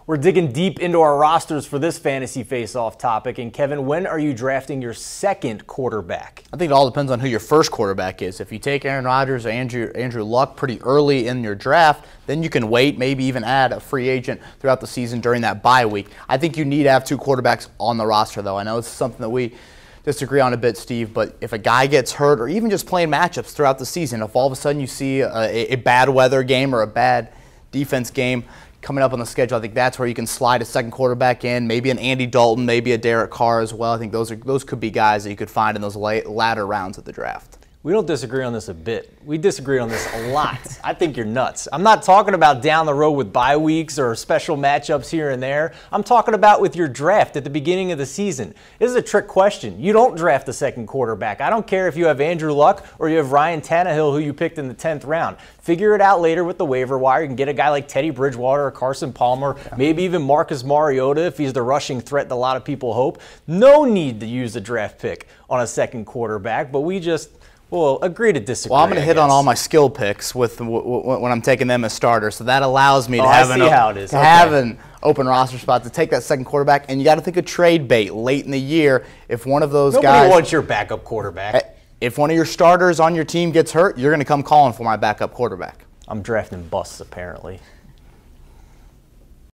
We're digging deep into our rosters for this fantasy face-off topic. And Kevin, when are you drafting your second quarterback? I think it all depends on who your first quarterback is. If you take Aaron Rodgers or Andrew Luck pretty early in your draft, then you can wait, maybe even add a free agent throughout the season during that bye week. I think you need to have two quarterbacks on the roster, though. I know it's something that we disagree on a bit, Steve, but if a guy gets hurt or even just playing matchups throughout the season, if all of a sudden you see a bad weather game or a bad defense game coming up on the schedule, I think that's where you can slide a second quarterback in, maybe an Andy Dalton, maybe a Derek Carr as well. I think those could be guys that you could find in those latter rounds of the draft. We don't disagree on this a bit. We disagree on this a lot. I think you're nuts. I'm not talking about down the road with bye weeks or special matchups here and there. I'm talking about with your draft at the beginning of the season. This is a trick question. You don't draft the second quarterback. I don't care if you have Andrew Luck or you have Ryan Tannehill, who you picked in the 10th round. Figure it out later with the waiver wire. You can get a guy like Teddy Bridgewater or Carson Palmer, maybe even Marcus Mariota if he's the rushing threat that a lot of people hope. No need to use a draft pick on a second quarterback, but we just agree to disagree. Well, I'm going to hit on all my skill picks when I'm taking them as starters, so that allows me to have an open roster spot to take that second quarterback. And you got to think of trade bait late in the year. If one of those Nobody wants your backup quarterback. If one of your starters on your team gets hurt, you're going to come calling for my backup quarterback. I'm drafting busts, apparently.